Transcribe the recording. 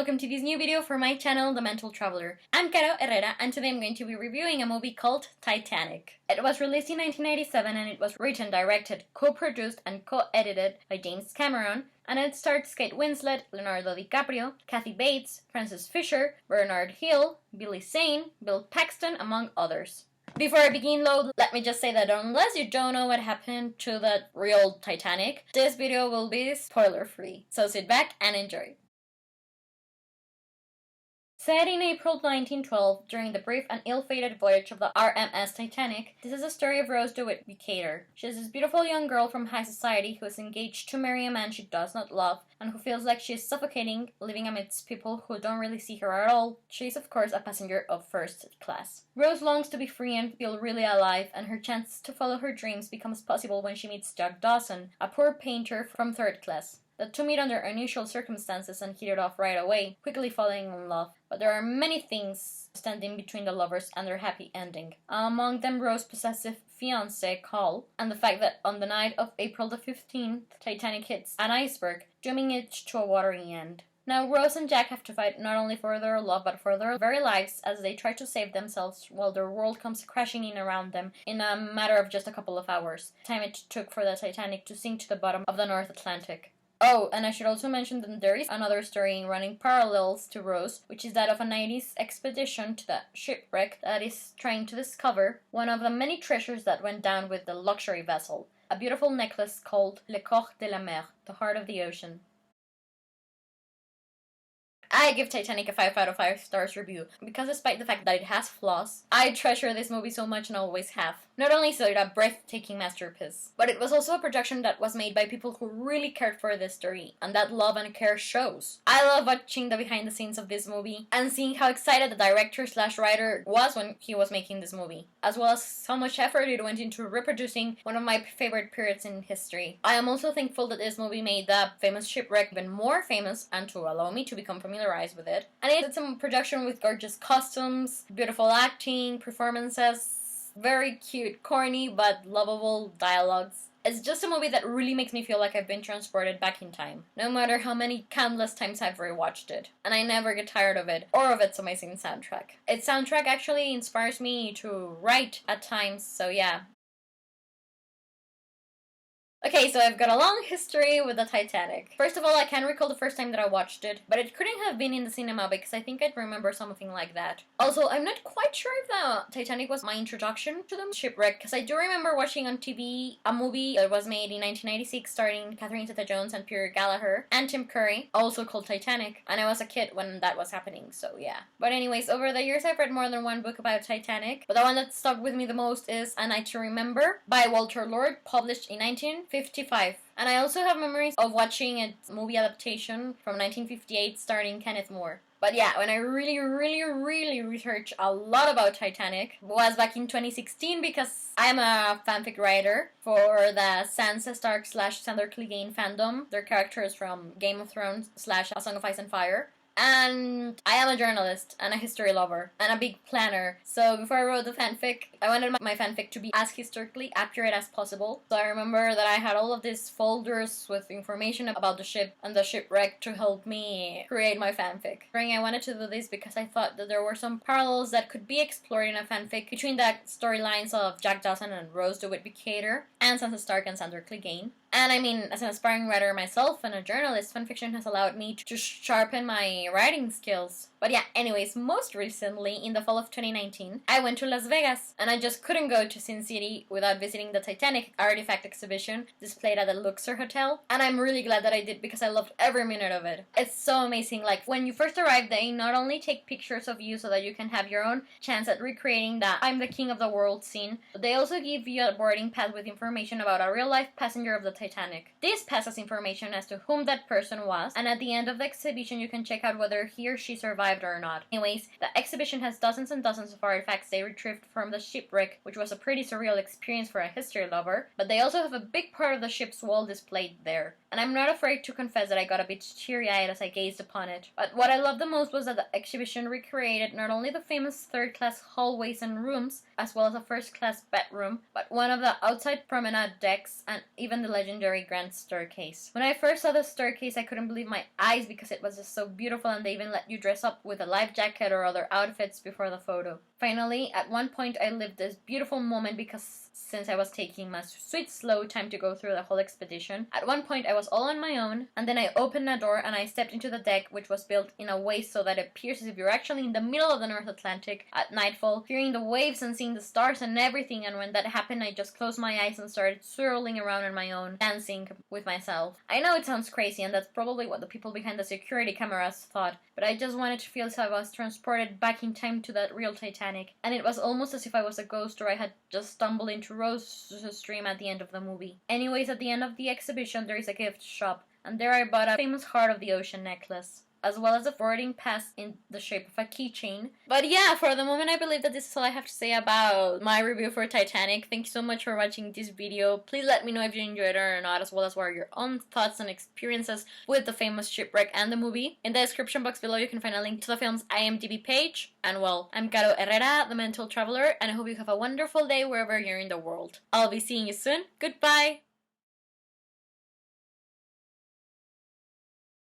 welcome to this new video for my channel, The Mental Traveler. I'm Caro Herrera, and today I'm going to be reviewing a movie called Titanic. It was released in 1997 and it was written, directed, co-produced and co-edited by James Cameron, and it stars Kate Winslet, Leonardo DiCaprio, Kathy Bates, Frances Fisher, Bernard Hill, Billy Zane, Bill Paxton, among others. Before I begin though, let me just say that unless you don't know what happened to the real Titanic, this video will be spoiler free, so sit back and enjoy. Set in April 1912, during the brief and ill-fated voyage of the RMS Titanic, this is a story of Rose DeWitt Decatur. She is this beautiful young girl from high society who is engaged to marry a man she does not love, and who feels like she is suffocating, living amidst people who don't really see her at all. She is, of course, a passenger of first class. Rose longs to be free and feel really alive, and her chance to follow her dreams becomes possible when she meets Jack Dawson, a poor painter from third class. The two meet under unusual circumstances and hit it off right away, quickly falling in love. But there are many things standing between the lovers and their happy ending. Among them Rose's possessive fiancé, Carl, and the fact that on the night of April the 15th, Titanic hits an iceberg, dooming it to a watery end. Now Rose and Jack have to fight not only for their love but for their very lives as they try to save themselves while their world comes crashing in around them in a matter of just a couple of hours, the time it took for the Titanic to sink to the bottom of the North Atlantic. Oh, and I should also mention that there is another story running parallels to Rose, which is that of a 90s expedition to the shipwreck that is trying to discover one of the many treasures that went down with the luxury vessel, a beautiful necklace called Le Cœur de la Mer, the heart of the ocean. I give Titanic a 5 out of 5 stars review, because despite the fact that it has flaws, I treasure this movie so much and always have. Not only is it a breathtaking masterpiece, but it was also a production that was made by people who really cared for this story, and that love and care shows. I love watching the behind the scenes of this movie, and seeing how excited the director/writer was when he was making this movie, as well as how much effort it went into reproducing one of my favorite periods in history. I am also thankful that this movie made the famous shipwreck even more famous, and to allow me to become familiarized with it. And it's a production with gorgeous costumes, beautiful acting, performances, very cute, corny, but lovable dialogues. It's just a movie that really makes me feel like I've been transported back in time, no matter how many countless times I've rewatched it. And I never get tired of it, or of its amazing soundtrack. Its soundtrack actually inspires me to write at times, so yeah. Okay, so I've got a long history with the Titanic. First of all, I can't recall the first time that I watched it, but it couldn't have been in the cinema because I think I'd remember something like that. Also, I'm not quite sure if the Titanic was my introduction to the shipwreck, because I do remember watching on TV a movie that was made in 1996 starring Catherine Zeta-Jones and Peter Gallagher and Tim Curry, also called Titanic, and I was a kid when that was happening, so yeah. But anyways, over the years I've read more than one book about Titanic, but the one that stuck with me the most is A Night to Remember by Walter Lord, published in 1955. And I also have memories of watching a movie adaptation from 1958 starring Kenneth More. But yeah, when I really researched a lot about Titanic was back in 2016 because I am a fanfic writer for the Sansa Stark / Sandor Clegane fandom. Their characters from Game of Thrones / A Song of Ice and Fire. And I am a journalist and a history lover and a big planner, so before I wrote the fanfic, I wanted my fanfic to be as historically accurate as possible. So I remember that I had all of these folders with information about the ship and the shipwreck to help me create my fanfic. I wanted to do this because I thought that there were some parallels that could be explored in a fanfic between the storylines of Jack Dawson and Rose DeWitt Decatur and Sansa Stark and Sandor Clegane. And I mean, as an aspiring writer myself and a journalist, fanfiction has allowed me to sharpen my writing skills. But yeah, anyways, most recently, in the fall of 2019, I went to Las Vegas, and I just couldn't go to Sin City without visiting the Titanic artifact exhibition displayed at the Luxor Hotel, and I'm really glad that I did because I loved every minute of it. It's so amazing. Like, when you first arrive, they not only take pictures of you so that you can have your own chance at recreating the I'm the king of the world scene, but they also give you a boarding pass with information about a real-life passenger of the Titanic. This pass has information as to whom that person was, and at the end of the exhibition you can check out whether he or she survived or not. Anyways, the exhibition has dozens and dozens of artifacts they retrieved from the shipwreck, which was a pretty surreal experience for a history lover, but they also have a big part of the ship's wall displayed there. and I'm not afraid to confess that I got a bit teary-eyed as I gazed upon it. But what I loved the most was that the exhibition recreated not only the famous third-class hallways and rooms, as well as a first-class bedroom, but one of the outside promenade decks and even the legendary grand staircase. When I first saw the staircase, I couldn't believe my eyes because it was just so beautiful, and they even let you dress up with a life jacket or other outfits before the photo. Finally, at one point I lived this beautiful moment because since I was taking my sweet slow time to go through the whole expedition, at one point I was all on my own, and then I opened a door and I stepped into the deck, which was built in a way so that it appears as if you're actually in the middle of the North Atlantic at nightfall, hearing the waves and seeing the stars and everything. And when that happened, I just closed my eyes and started swirling around on my own, dancing with myself. I know it sounds crazy, and that's probably what the people behind the security cameras thought, but I just wanted to feel as if I was transported back in time to that real Titanic, and it was almost as if I was a ghost or I had just stumbled into Rose's dream at the end of the movie. Anyways, at the end of the exhibition there is a gift shop, and there I bought a famous Heart of the Ocean necklace, as well as a boarding pass in the shape of a keychain. But yeah, for the moment I believe that this is all I have to say about my review for Titanic. Thank you so much for watching this video. Please let me know if you enjoyed it or not, as well as what are your own thoughts and experiences with the famous shipwreck and the movie. In the description box below you can find a link to the film's IMDB page. And well, I'm Caro Herrera, the Mental Traveler, and I hope you have a wonderful day wherever you're in the world. I'll be seeing you soon. Goodbye!